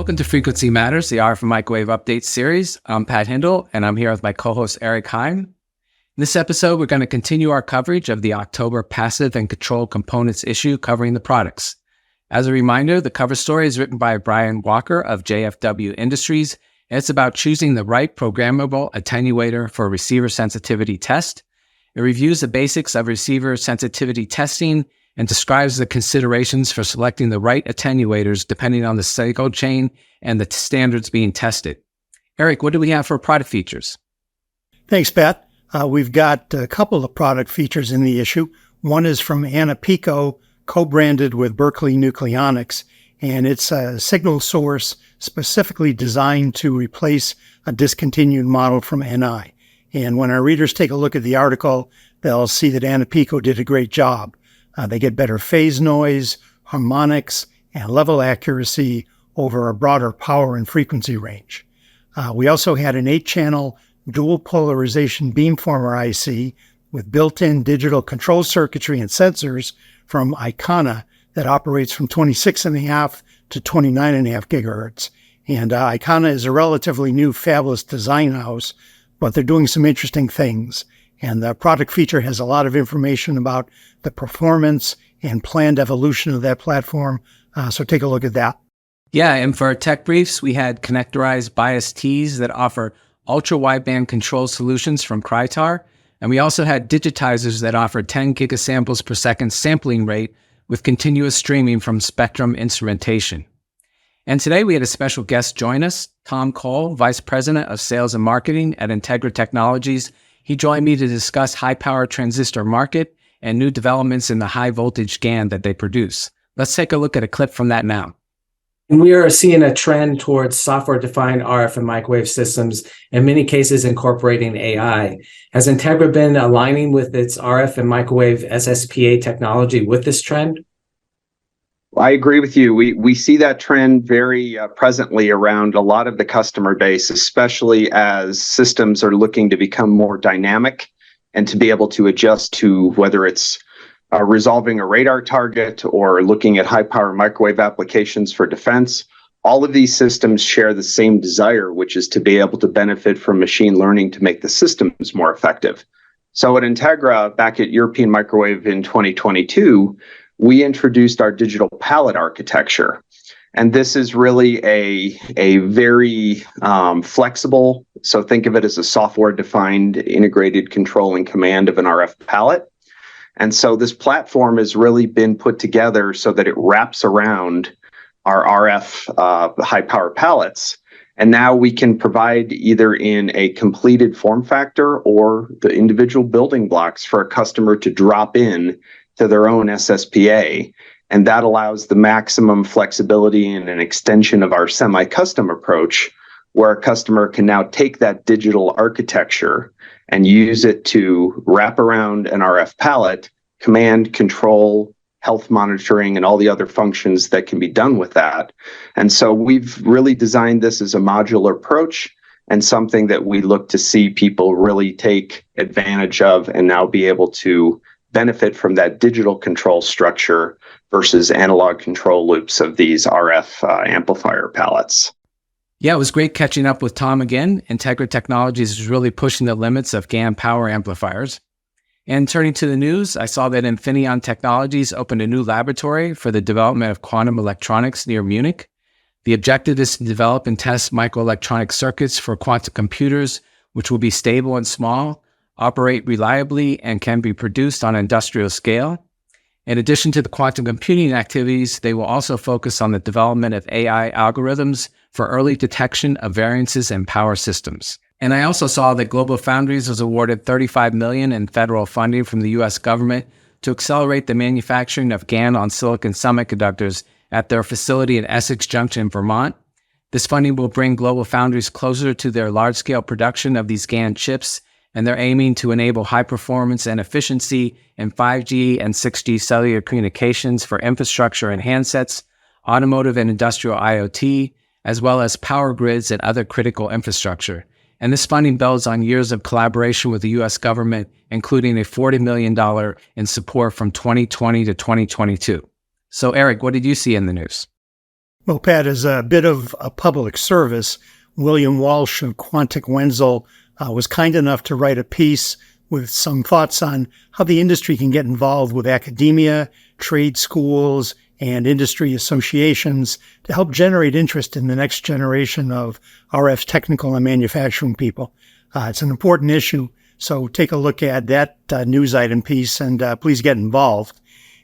Welcome to Frequency Matters, the RF and Microwave Update series. I'm Pat Hindle, and I'm here with my co-host Eric Heim. In this episode, we're going to continue our coverage of the October Passive and Control Components issue covering the products. As a reminder, the cover story is written by Brian Walker of JFW Industries, and it's about choosing the right programmable attenuator for a receiver sensitivity test. It reviews the basics of receiver sensitivity testing and describes the considerations for selecting the right attenuators depending on the cycle chain and the standards being tested. Eric, what do we have for product features? Thanks, Pat. We've got a couple of product features in the issue. One is from Anapico, co-branded with Berkeley Nucleonics, and it's a signal source specifically designed to replace a discontinued model from NI. And when our readers take a look at the article, they'll see that Anapico did a great job. They get better phase noise, harmonics, and level accuracy over a broader power and frequency range. We also had an 8-channel dual polarization beamformer IC with built-in digital control circuitry and sensors from Icona that operates from 26.5 to 29.5 gigahertz. And Icona is a relatively new fabless design house, but they're doing some interesting things. And the product feature has a lot of information about the performance and planned evolution of that platform. So take a look at that. Yeah, and for our tech briefs, we had connectorized bias tees that offer ultra-wideband control solutions from Krytar. And we also had digitizers that offer 10 gigasamples per second sampling rate with continuous streaming from Spectrum Instrumentation. And today we had a special guest join us, Tom Cole, Vice President of Sales and Marketing at Integra Technologies. He joined me to discuss high-power transistor market and new developments in the high-voltage GaN that they produce. Let's take a look at a clip from that now. We are seeing a trend towards software-defined RF and microwave systems, in many cases incorporating AI. Has Integra been aligning with its RF and microwave SSPA technology with this trend? I agree with you. We see that trend very presently around a lot of the customer base, especially as systems are looking to become more dynamic and to be able to adjust to whether it's resolving a radar target or looking at high power microwave applications for defense. All of these systems share the same desire, which is to be able to benefit from machine learning to make the systems more effective. So at Integra, back at European Microwave in 2022, we introduced our digital palette architecture. And this is really a very flexible, so think of it as a software-defined integrated control and command of an RF palette. And so this platform has really been put together so that it wraps around our RF high-power palettes. And now we can provide either in a completed form factor or the individual building blocks for a customer to drop in to their own SSPA. And that allows the maximum flexibility and an extension of our semi-custom approach, where a customer can now take that digital architecture and use it to wrap around an RF palette, command, control, health monitoring, and all the other functions that can be done with that. And so we've really designed this as a modular approach and something that we look to see people really take advantage of and now be able to benefit from that digital control structure versus analog control loops of these RF amplifier palettes. Yeah, it was great catching up with Tom again. Integra Technologies is really pushing the limits of GaN power amplifiers. And turning to the news, I saw that Infineon Technologies opened a new laboratory for the development of quantum electronics near Munich. The objective is to develop and test microelectronic circuits for quantum computers, which will be stable and small, operate reliably, and can be produced on an industrial scale. In addition to the quantum computing activities, they will also focus on the development of AI algorithms for early detection of variances in power systems. And I also saw that GlobalFoundries was awarded $35 million in federal funding from the U.S. government to accelerate the manufacturing of GaN on silicon semiconductors at their facility in Essex Junction, Vermont. This funding will bring GlobalFoundries closer to their large-scale production of these GaN chips, and they're aiming to enable high performance and efficiency in 5G and 6G cellular communications for infrastructure and handsets, automotive and industrial IoT, as well as power grids and other critical infrastructure. And this funding builds on years of collaboration with the U.S. government, including a $40 million in support from 2020 to 2022. So Eric, what did you see in the news? Well, Pat, as a bit of a public service, William Walsh of Quantic Wenzel was kind enough to write a piece with some thoughts on how the industry can get involved with academia, trade schools, and industry associations to help generate interest in the next generation of RF technical and manufacturing people. It's an important issue, so take a look at that news item piece and please get involved.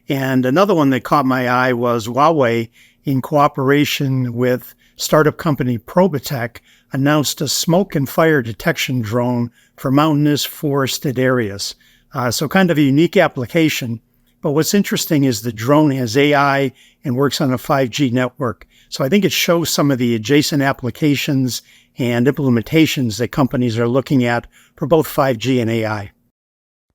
And another one that caught my eye was Huawei, in cooperation with startup company Probatech, announced a smoke and fire detection drone for mountainous forested areas. So kind of a unique application. But what's interesting is the drone has AI and works on a 5G network. So I think it shows some of the adjacent applications and implementations that companies are looking at for both 5G and AI.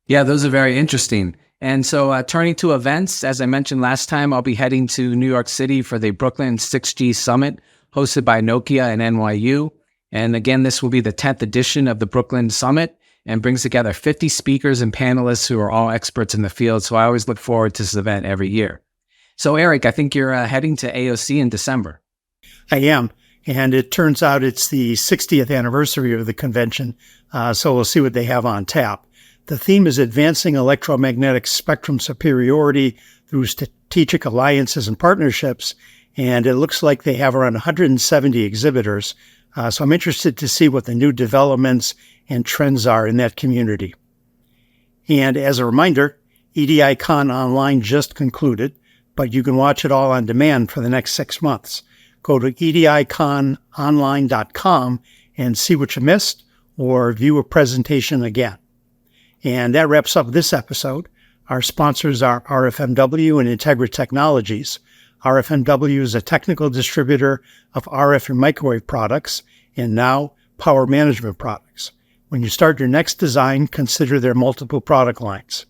Yeah, those are very interesting. And so turning to events, as I mentioned last time, I'll be heading to New York City for the Brooklyn 6G Summit hosted by Nokia and NYU. And again, this will be the 10th edition of the Brooklyn Summit and brings together 50 speakers and panelists who are all experts in the field. So I always look forward to this event every year. So Eric, I think you're heading to AOC in December. I am. And it turns out it's the 60th anniversary of the convention. So we'll see what they have on tap. The theme is advancing electromagnetic spectrum superiority through strategic alliances and partnerships. And it looks like they have around 170 exhibitors. So I'm interested to see what the new developments and trends are in that community. And as a reminder, EDICon Online just concluded, but you can watch it all on demand for the next 6 months. Go to edicononline.com and see what you missed or view a presentation again. And that wraps up this episode. Our sponsors are RFMW and Integra Technologies. RFMW is a technical distributor of RF and microwave products and now power management products. When you start your next design, consider their multiple product lines.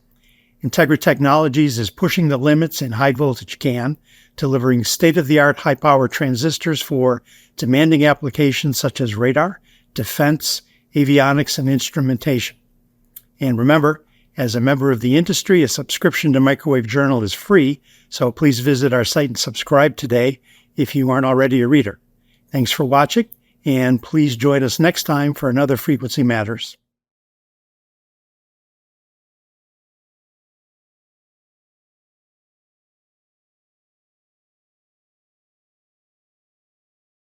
Integra Technologies is pushing the limits in high voltage GaN, delivering state-of-the-art high-power transistors for demanding applications such as radar, defense, avionics, and instrumentation. And remember, as a member of the industry, a subscription to Microwave Journal is free, so please visit our site and subscribe today if you aren't already a reader. Thanks for watching, and please join us next time for another Frequency Matters.